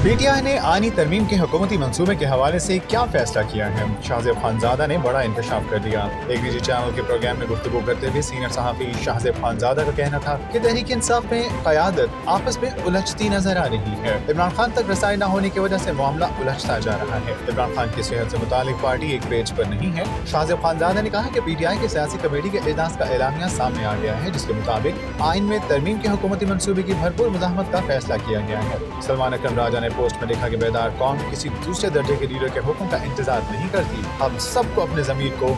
P T I نے آئینی ترمیم کے حکومتی منصوبے کے حوالے سے کیا فیصلہ کیا ہے؟ شاہزیب خانزادہ نے بڑا انکشاف کر دیا۔ ایک نجی چینل کے پروگرام میں گفتگو کرتے ہوئے سینئر صحافی شاہزیب خانزادہ کا کہنا تھا کہ تحریک انصاف میں قیادت آپس میں الجھتی نظر آ رہی ہے۔ عمران خان تک رسائی نہ ہونے کی وجہ سے معاملہ الجھتا جا رہا ہے۔ عمران خان کی صحت سے متعلق پارٹی ایک پیج پر نہیں ہے۔ شاہزیب خانزادہ نے کہا کہ پی ٹی آئی کی سیاسی کمیٹی کے اجلاس کا اعلامیہ سامنے آ گیا ہے، جس کے مطابق آئین میں ترمیم کے حکومتی منصوبے کی بھرپور مزاحمت کا فیصلہ کیا گیا ہے۔ سلمان اکرم راجہ نے پوسٹ میں لکھا کہ بیدار قوم کسی دوسرے درجے کے لیڈر کے حکم کا انتظار نہیں کرتی، ہم سب کو اپنے ضمیر کو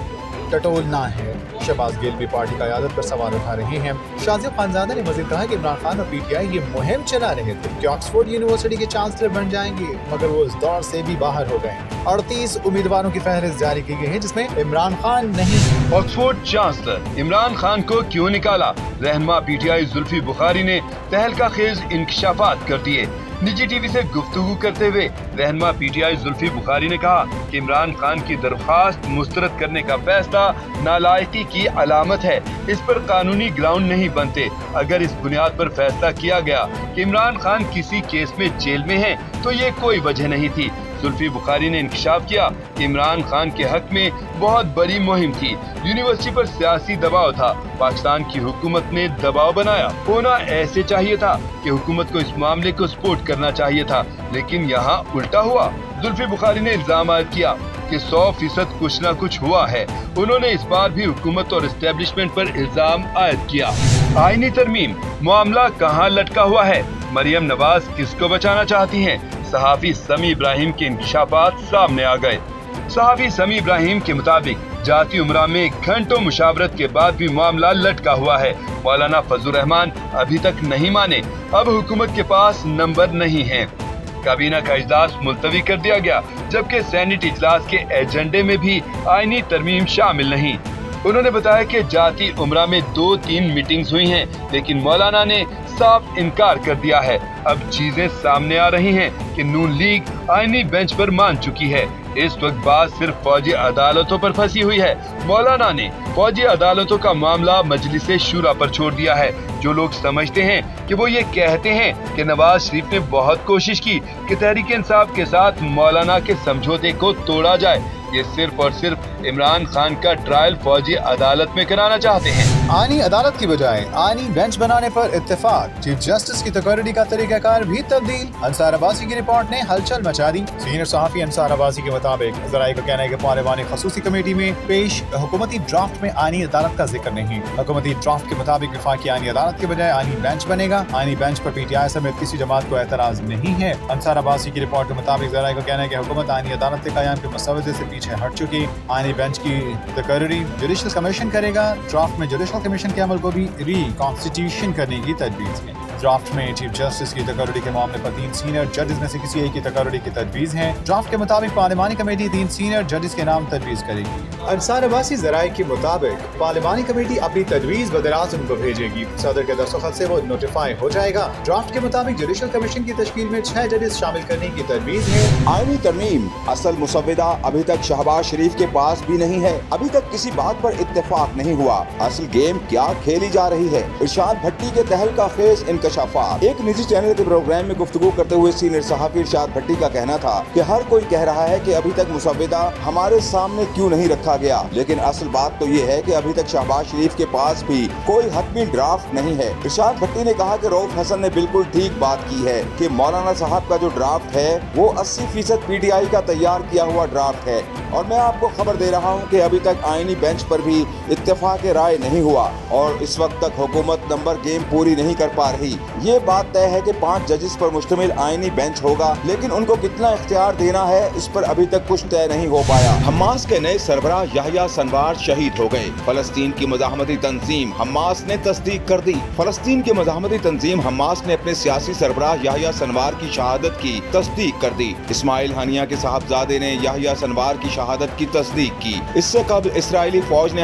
ٹٹولنا ہے۔ شہباز گل بھی پارٹی قیادت پر سوال اٹھا رہے ہیں۔ شاہزیب خانزادہ نے مزید کہا کہ عمران خان اور پی ٹی آئی یہ مہم چلا رہے تھے کہ آکسفورڈ یونیورسٹی کے چانسلر بن جائیں گے، مگر وہ اس دور سے بھی باہر ہو گئے۔ 38 امیدواروں کی فہرست جاری کی گئی ہے، جس میں عمران خان نہیں۔ آکسفورڈ چانسلر عمران خان کو کیوں نکالا؟ رہنما P T I Zulfi Bukhari نے تہلکہ خیز انکشافات کر دیے۔ نجی ٹی وی سے گفتگو کرتے ہوئے رہنما P T I Zulfi Bukhari نے کہا کہ عمران خان کی درخواست مسترد کرنے کا فیصلہ نالائقی کی علامت ہے، اس پر قانونی گراؤنڈ نہیں بنتے۔ اگر اس بنیاد پر فیصلہ کیا گیا کہ عمران خان کسی کیس میں جیل میں ہیں تو یہ کوئی وجہ نہیں تھی۔ زلفی بخاری نے انکشاف کیا کہ عمران خان کے حق میں بہت بڑی مہم تھی، یونیورسٹی پر سیاسی دباؤ تھا، پاکستان کی حکومت نے دباؤ بنایا۔ ہونا ایسے چاہیے تھا کہ حکومت کو اس معاملے کو سپورٹ کرنا چاہیے تھا، لیکن یہاں الٹا ہوا۔ زلفی بخاری نے الزام عائد کیا کہ 100% کچھ نہ کچھ ہوا ہے۔ انہوں نے اس بار بھی حکومت اور اسٹیبلشمنٹ پر الزام عائد کیا۔ آئینی ترمیم، معاملہ کہاں لٹکا ہوا ہے؟ مریم نواز کس کو بچانا چاہتی ہیں؟ صحافی سمی ابراہیم کے انکشافات سامنے آ گئے۔ صحافی سمی ابراہیم کے مطابق جاتی عمرہ میں گھنٹوں مشاورت کے بعد بھی معاملہ لٹکا ہوا ہے۔ مولانا فضل الرحمان ابھی تک نہیں مانے، اب حکومت کے پاس نمبر نہیں ہے۔ کابینہ کا اجلاس ملتوی کر دیا گیا، جبکہ سینیٹ اجلاس کے ایجنڈے میں بھی آئینی ترمیم شامل نہیں۔ انہوں نے بتایا کہ جاتی عمرہ میں 2-3 میٹنگز ہوئی ہیں، لیکن مولانا نے صاف انکار کر دیا ہے۔ اب چیزیں سامنے آ رہی ہیں کہ نون لیگ آئینی بینچ پر مان چکی ہے۔ اس وقت بات صرف فوجی عدالتوں پر پھنسی ہوئی ہے۔ مولانا نے فوجی عدالتوں کا معاملہ مجلس شورا پر چھوڑ دیا ہے۔ جو لوگ سمجھتے ہیں کہ وہ یہ کہتے ہیں کہ نواز شریف نے بہت کوشش کی کہ تحریک انصاف کے ساتھ مولانا کے سمجھوتے کو توڑا جائے، یہ صرف اور صرف عمران خان کا ٹرائل فوجی عدالت میں کرانا چاہتے ہیں۔ آئینی عدالت کی بجائے آئینی بینچ بنانے پر اتفاق، چیف جسٹس کی تقرری کا طریقہ کار بھی تبدیل۔ انصار عباسی کی رپورٹ نے ہلچل مچا دی۔ سینئر صحافی انصار عباسی کے مطابق ذرائع کا کہنا ہے کہ پارلیمانی خصوصی کمیٹی میں پیش حکومتی ڈرافٹ میں آئینی عدالت کا ذکر نہیں۔ حکومتی ڈرافٹ کے مطابق وفاقی آئینی عدالت کے بجائے آئینی بینچ بنے گا۔ آئینی bench per P T I سمیت کسی جماعت کو اعتراض نہیں ہے۔ انصار عباسی کی رپورٹ کے مطابق ذرائع کا کہنا ہے کہ حکومت آئینی عدالت کے قیام کے مسودے سے پیچھے ہٹ چکی۔ آئینی بینچ کی تقرری جوڈیشل کمیشن کرے گا۔ ڈرافٹ میں جوڈیشل کمیشن کے عمل کو بھی ری کانسٹیٹیوشن کرنے کی تجویز ہے۔ ڈرافٹ میں چیف جسٹس کی تقرری کے معاملے پر 3 سینئر ججز میں سے کسی ایک کی تقرری کی تجویز ہے۔ ڈرافٹ کے مطابق پارلیمانی کمیٹی 3 سینئر ججز کے نام تجویز کرے گی۔ انصار عباسی ذرائع کے مطابق پارلیمانی کمیٹی اپنی تجویز براعظم کو بھیجے گی، صدر کے دستخط سے وہ نوٹیفائی ہو جائے گا۔ ڈرافٹ کے مطابق جوڈیشل کمیشن کی تشکیل میں 6 ججز شامل کرنے کی تجویز ہے۔ آئینی ترمیم، اصل مسودہ ابھی تک شہباز شریف کے پاس بھی نہیں ہے۔ ابھی تک کسی بات پر اتفاق نہیں ہوا۔ اصل گیم کیا کھیلی جا رہی ہے؟ ارشاد بھٹی کے تہلکہ خیز انکشافات۔ ایک نجی چینل کے پروگرام میں گفتگو کرتے ہوئے سینئر صحافی ارشاد بھٹی کا کہنا تھا کہ ہر کوئی کہہ رہا ہے کہ ابھی تک مسودہ ہمارے سامنے کیوں نہیں رکھا گیا، لیکن اصل بات تو یہ ہے کہ ابھی تک شہباز شریف کے پاس بھی کوئی حتمی ڈرافٹ نہیں ہے۔ ارشاد بھٹی نے کہا کہ رؤف حسن نے بالکل ٹھیک بات کی ہے کہ مولانا صاحب کا جو ڈرافٹ ہے وہ 80% پی ٹی آئی کا تیار کیا ہوا ڈرافٹ ہے، اور میں آپ کو خبر دے رہا ہوں کہ ابھی تک آئینی بینچ پر بھی اتفاق رائے نہیں ہوا، اور اس وقت تک حکومت نمبر گیم پوری نہیں کر پا رہی۔ یہ بات طے ہے کہ 5 ججز پر مشتمل آئینی بینچ ہوگا، لیکن ان کو کتنا اختیار دینا ہے اس پر ابھی تک کچھ طے نہیں ہو پایا۔ حماس کے نئے سربراہ یحییٰ سنوار شہید ہو گئے۔ فلسطین کی مزاحمتی تنظیم حماس نے تصدیق کر دی۔ فلسطین کی مزاحمتی تنظیم حماس نے اپنے سیاسی سربراہ یحییٰ سنوار کی شہادت کی تصدیق کر دی۔ اسماعیل ہنیہ کے صاحبزادے نے یحییٰ سنوار کی شہادت کی تصدیق کی۔ اس سے قبل اسرائیلی فوج نے